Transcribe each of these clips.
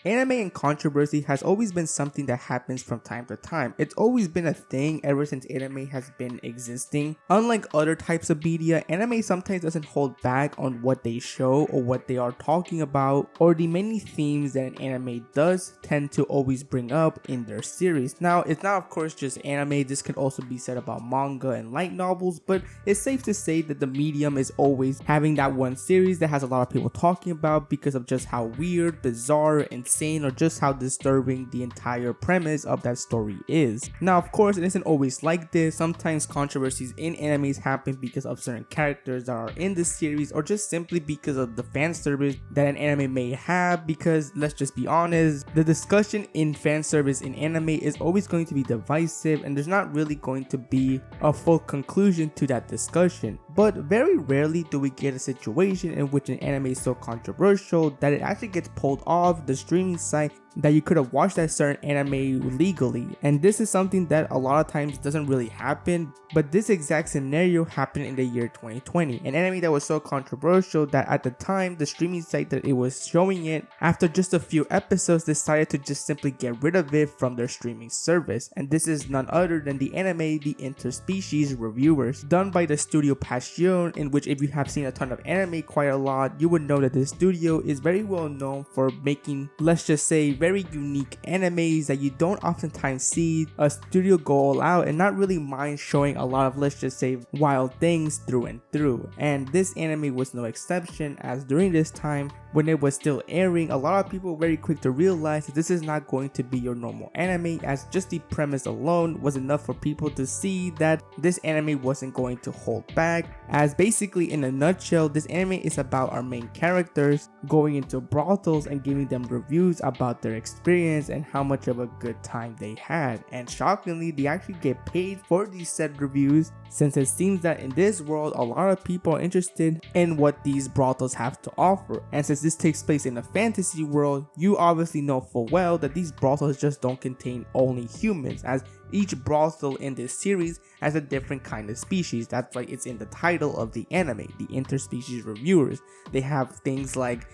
Anime and controversy has always been something that happens from time to time. It's always been a thing ever since anime has been existing. Unlike other types of media, anime sometimes doesn't hold back on what they show or what they are talking about, or the many themes that an anime does tend to always bring up in their series. Now, it's not of course just anime, this could also be said about manga and light novels, but it's safe to say that the medium is always having that one series that has a lot of people talking about because of just how weird, bizarre, insane, or just how disturbing the entire premise of that story is. Now, of course, it isn't always like this. Sometimes controversies in animes happen because of certain characters that are in the series, or just simply because of the fan service that an anime may have, because let's just be honest, the discussion in fan service in anime is always going to be divisive, and there's not really going to be a full conclusion to that discussion. But very rarely do we get a situation in which an anime is so controversial that it actually gets pulled off the streaming site that you could have watched that certain anime legally. And this is something that a lot of times doesn't really happen, but this exact scenario happened in the year 2020. An anime that was so controversial that at the time the streaming site that it was showing it, after just a few episodes, decided to just simply get rid of it from their streaming service. And this is none other than the anime The Interspecies Reviewers, done by the studio Passion, in which if you have seen a ton of anime quite a lot, you would know that this studio is very well known for making, let's just say, very unique animes that you don't oftentimes see a studio go all out and not really mind showing a lot of, let's just say, wild things through and through. And this anime was no exception, as during this time when it was still airing, a lot of people were very quick to realize that this is not going to be your normal anime, as just the premise alone was enough for people to see that this anime wasn't going to hold back. As basically in a nutshell, this anime is about our main characters going into brothels and giving them reviews about their experience and how much of a good time they had. And shockingly, they actually get paid for these said reviews, since it seems that in this world a lot of people are interested in what these brothels have to offer. And since this takes place in a fantasy world, you obviously know full well that these brothels just don't contain only humans, as each brothel in this series has a different kind of species. That's why it's in the title of the anime, The Interspecies Reviewers. They have things like,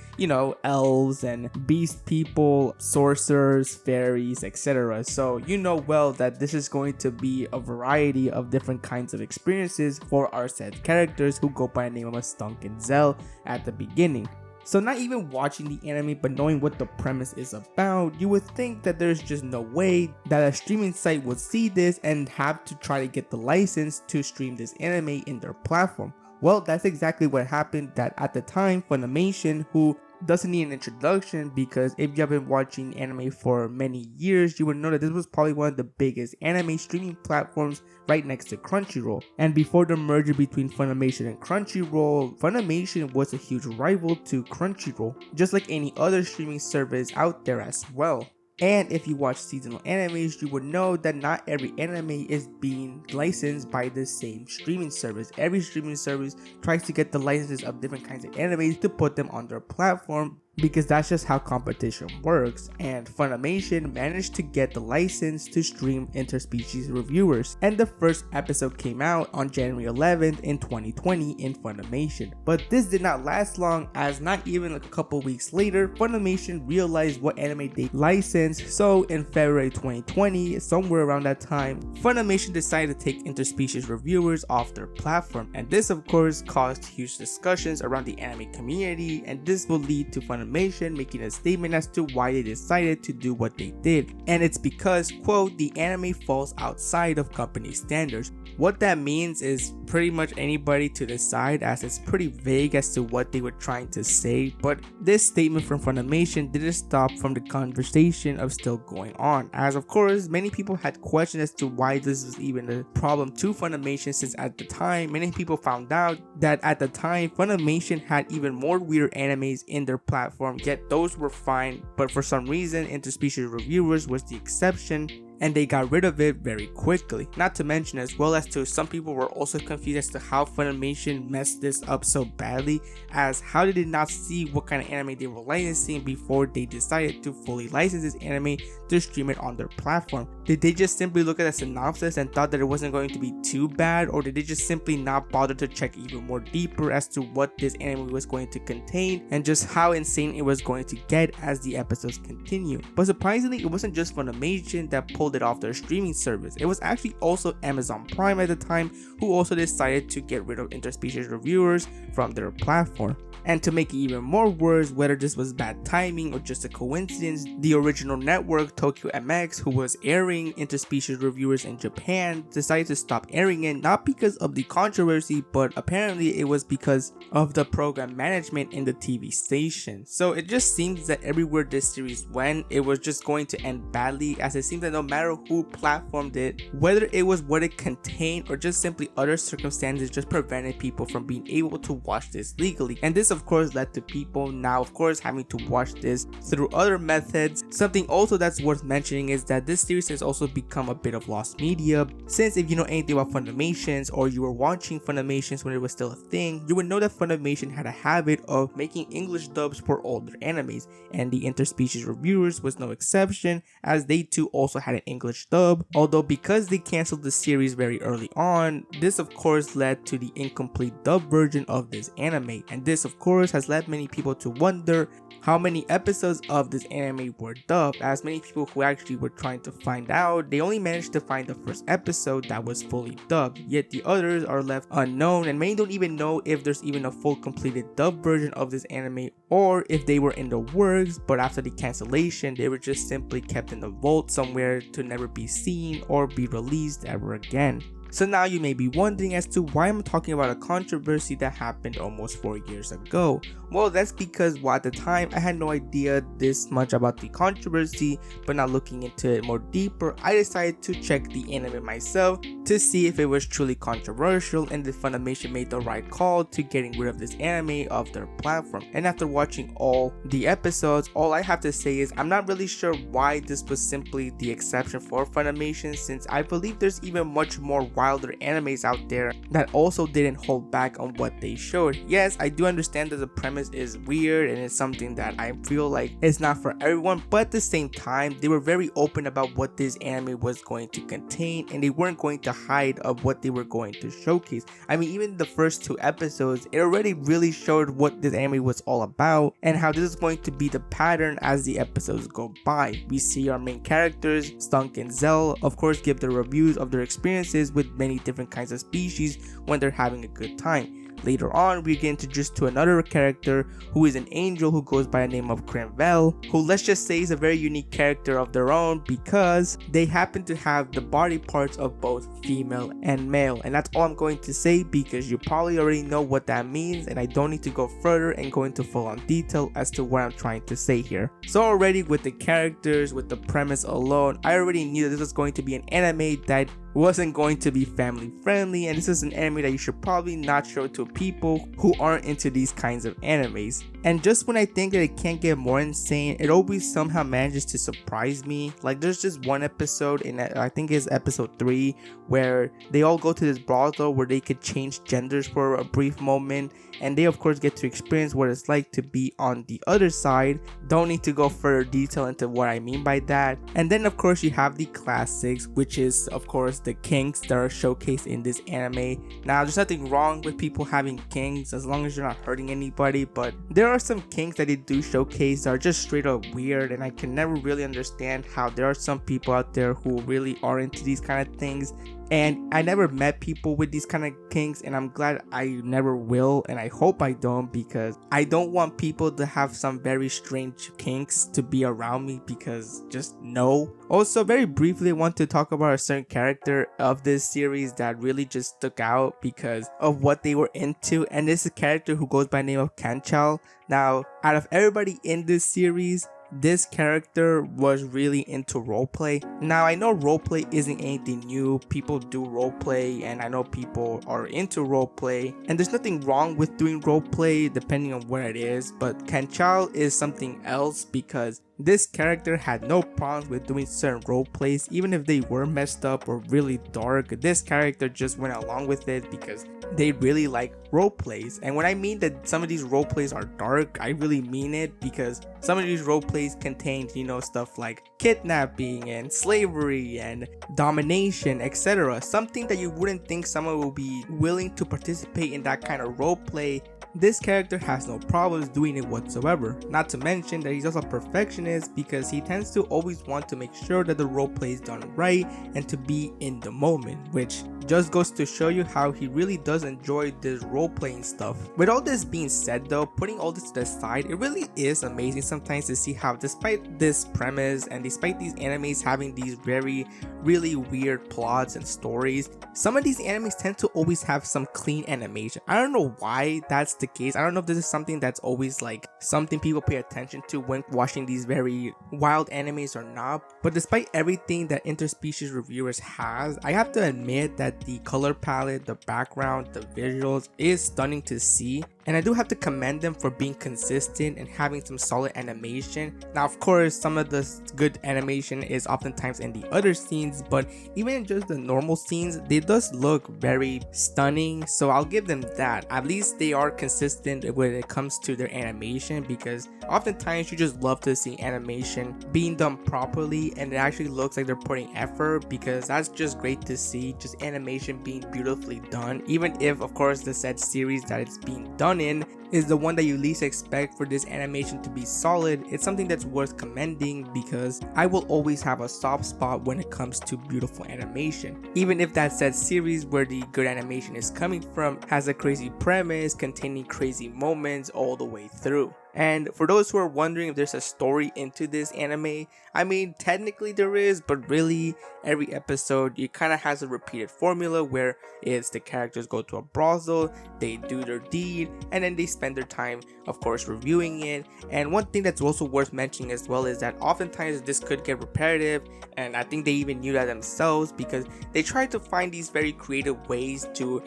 elves and beast people, sorcerers, fairies, etc. So you know well that this is going to be a variety of different kinds of experiences for our said characters who go by the name of Stunk and Zell at the beginning. So not even watching the anime but knowing what the premise is about, you would think that there's just no way that a streaming site would see this and have to try to get the license to stream this anime in their platform. Well, that's exactly what happened. That at the time, Funimation, who doesn't need an introduction, because if you have been watching anime for many years, you would know that this was probably one of the biggest anime streaming platforms right next to Crunchyroll. And before the merger between Funimation and Crunchyroll, Funimation was a huge rival to Crunchyroll, just like any other streaming service out there as well. And if you watch seasonal animes, you would know that not every anime is being licensed by the same streaming service. Every streaming service tries to get the licenses of different kinds of animes to put them on their platform, because that's just how competition works. And Funimation managed to get the license to stream Interspecies Reviewers, and the first episode came out on January 11th in 2020 in Funimation. But this did not last long, as not even a couple weeks later, Funimation realized what anime they licensed. So in February 2020, somewhere around that time, Funimation decided to take Interspecies Reviewers off their platform, and this of course caused huge discussions around the anime community, and this will lead to Funimation making a statement as to why they decided to do what they did. And it's because, quote, the anime falls outside of company standards. What that means is pretty much anybody to decide, as it's pretty vague as to what they were trying to say. But this statement from Funimation didn't stop from the conversation of still going on, as of course many people had questions as to why this was even a problem to Funimation, since at the time many people found out that at the time Funimation had even more weird animes in their platform, yet those were fine. But for some reason Interspecies Reviewers was the exception, and they got rid of it very quickly. Not to mention, as well as to some people were also confused as to how Funimation messed this up so badly, as how did they not see what kind of anime they were licensing before they decided to fully license this anime to stream it on their platform. Did they just simply look at the synopsis and thought that it wasn't going to be too bad, or did they just simply not bother to check even more deeper as to what this anime was going to contain and just how insane it was going to get as the episodes continue? But surprisingly, it wasn't just Funimation that pulled it off their streaming service. It was actually also Amazon Prime at the time, who also decided to get rid of Interspecies Reviewers from their platform. And to make it even more worse, whether this was bad timing or just a coincidence, the original network, Tokyo MX, who was airing Interspecies Reviewers in Japan, decided to stop airing it, not because of the controversy, but apparently it was because of the program management in the TV station. So it just seems that everywhere this series went, it was just going to end badly, as it seems that no matter who platformed it, whether it was what it contained or just simply other circumstances, just prevented people from being able to watch this legally. And this of course led to people now of course having to watch this through other methods. Something also that's worth mentioning is that this series has also become a bit of lost media, since if you know anything about Funimations or you were watching Funimations when it was still a thing, you would know that Funimation had a habit of making English dubs for older animes, and the Interspecies Reviewers was no exception, as they too also had an English dub, although because they cancelled the series very early on, this of course led to the incomplete dub version of this anime, and this of course has led many people to wonder how many episodes of this anime were dubbed, as many people who actually were trying to find out, they only managed to find the first episode that was fully dubbed, yet the others are left unknown, and many don't even know if there's even a full completed dub version of this anime, or if they were in the works, but after the cancellation they were just simply kept in the vault somewhere to never be seen or be released ever again. So now you may be wondering as to why I'm talking about a controversy that happened almost 4 years ago. Well, that's because at the time I had no idea this much about the controversy, but now looking into it more deeper, I decided to check the anime myself to see if it was truly controversial and if Funimation made the right call to getting rid of this anime off their platform. And after watching all the episodes, all I have to say is I'm not really sure why this was simply the exception for Funimation, since I believe there's even much more wilder animes out there that also didn't hold back on what they showed. Yes, I do understand that the premise is weird and it's something that I feel like it's not for everyone, but at the same time they were very open about what this anime was going to contain, and they weren't going to hide of what they were going to showcase. I mean, even the first 2 episodes, it already really showed what this anime was all about and how this is going to be the pattern as the episodes go by. We see our main characters, Stunk and Zell, of course give their reviews of their experiences with many different kinds of species when they're having a good time. Later on, we get introduced to another character who is an angel who goes by the name of Cranvel, who let's just say is a very unique character of their own because they happen to have the body parts of both female and male. And that's all I'm going to say because you probably already know what that means, and I don't need to go further and go into full on detail as to what I'm trying to say here. So already with the characters, with the premise alone, I already knew that this was going to be an anime that wasn't going to be family friendly, and this is an anime that you should probably not show to people who aren't into these kinds of animes. And just when I think that it can't get more insane, it always somehow manages to surprise me. Like there's just one episode in I think it's episode 3 where they all go to this brothel where they could change genders for a brief moment, and they of course get to experience what it's like to be on the other side. Don't need to go further detail into what I mean by that. And then of course you have the classics, which is of course the kinks that are showcased in this anime. Now there's nothing wrong with people having kinks as long as you're not hurting anybody, but there are some kinks that they do showcase that are just straight up weird, and I can never really understand how there are some people out there who really are into these kind of things. And I never met people with these kind of kinks, and I'm glad I never will, and I hope I don't, because I don't want people to have some very strange kinks to be around me, because just no. Also, very briefly, I want to talk about a certain character of this series that really just stuck out because of what they were into, and this is a character who goes by the name of Kanchal. Now, out of everybody in this series, this character was really into roleplay. Now I know roleplay isn't anything new, people do roleplay, and I know people are into roleplay, and there's nothing wrong with doing roleplay depending on where it is, but Kanchal is something else because This character had no problems with doing certain role plays, even if they were messed up or really dark. This character just went along with it because they really like role plays. And when I mean that some of these role plays are dark, I really mean it, because some of these role plays contain, stuff like kidnapping and slavery and domination, etc. Something that you wouldn't think someone will be willing to participate in that kind of role play. This character has no problems doing it whatsoever. Not to mention that he's also a perfectionist, because he tends to always want to make sure that the roleplay is done right and to be in the moment, which just goes to show you how he really does enjoy this role-playing stuff. With all this being said though, putting all this to the side, it really is amazing sometimes to see how, despite this premise and despite these animes having these really weird plots and stories, some of these animes tend to always have some clean animation. I don't know why that's the case. I don't know if this is something that's always like something people pay attention to when watching these very wild animes or not, but despite everything that Interspecies Reviewers has, I have to admit that the color palette, the background, the visuals is stunning to see, and I do have to commend them for being consistent and having some solid animation. Now of course, some of the good animation is oftentimes in the other scenes, but even in just the normal scenes, they does look very stunning, so I'll give them that. At least they are consistent when it comes to their animation, because oftentimes you just love to see animation being done properly and it actually looks like they're putting effort, because that's just great to see, just animation being beautifully done, even if of course the said series that it's being done in is the one that you least expect for this animation to be solid. It's something that's worth commending, because I will always have a soft spot when it comes to beautiful animation, even if that said series where the good animation is coming from has a crazy premise containing crazy moments all the way through. And for those who are wondering if there's a story into this anime, I mean, technically there is, but really every episode it kind of has a repeated formula where it's the characters go to a brothel, they do their deed, and then they spend their time of course reviewing it. And one thing that's also worth mentioning as well is that oftentimes this could get repetitive, and I think they even knew that themselves, because they tried to find these very creative ways to,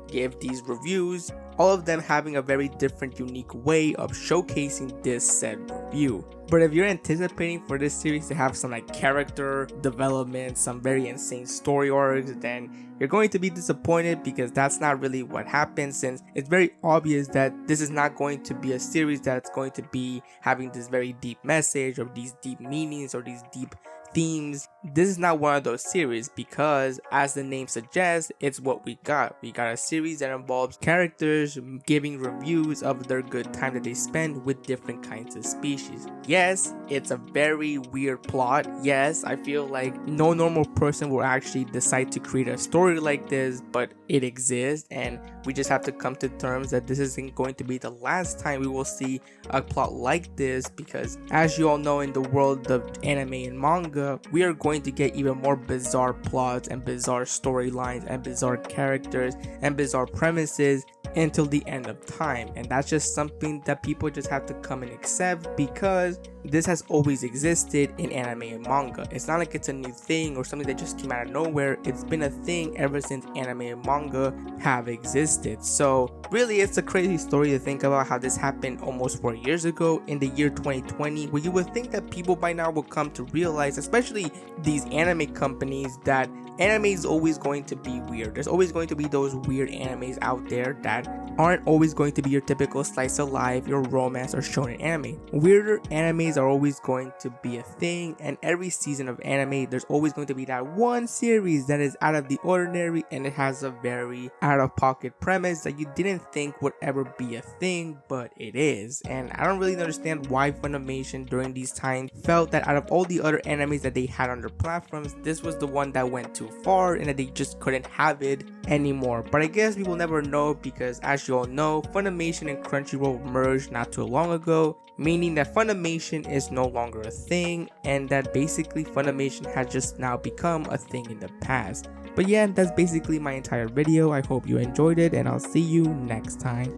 give these reviews, all of them having a very different, unique way of showcasing this said review. But if you're anticipating for this series to have some like character development, some very insane story arcs, then you're going to be disappointed, because that's not really what happens, since it's very obvious that this is not going to be a series that's going to be having this very deep message or these deep meanings or these deep themes. This is not one of those series, because as the name suggests, it's what we got. We got a series that involves characters giving reviews of their good time that they spend with different kinds of species. Yes, it's a very weird plot. Yes, I feel like no normal person will actually decide to create a story like this, but it exists, and we just have to come to terms that this isn't going to be the last time we will see a plot like this, because as you all know, in the world of anime and manga, we are going to get even more bizarre plots and bizarre storylines and bizarre characters and bizarre premises until the end of time. And that's just something that people just have to come and accept, because this has always existed in anime and manga. It's not like it's a new thing or something that just came out of nowhere. It's been a thing ever since anime and manga have existed. So really, it's a crazy story to think about how this happened almost 4 years ago in the year 2020, where you would think that people by now will come to realize, especially these anime companies, that anime is always going to be weird. There's always going to be those weird animes out there that aren't always going to be your typical slice of life, your romance or shonen anime. Weirder animes are always going to be a thing, and every season of anime there's always going to be that one series that is out of the ordinary, and it has a very out of pocket premise that you didn't think would ever be a thing, but it is. And I don't really understand why Funimation during these times felt that out of all the other animes that they had on their platforms, this was the one that went too far and that they just couldn't have it anymore. But I guess we will never know, because as you all know, Funimation and Crunchyroll merged not too long ago, meaning that Funimation is no longer a thing, and that basically Funimation has just now become a thing in the past. But yeah, that's basically my entire video. I hope you enjoyed it, and I'll see you next time.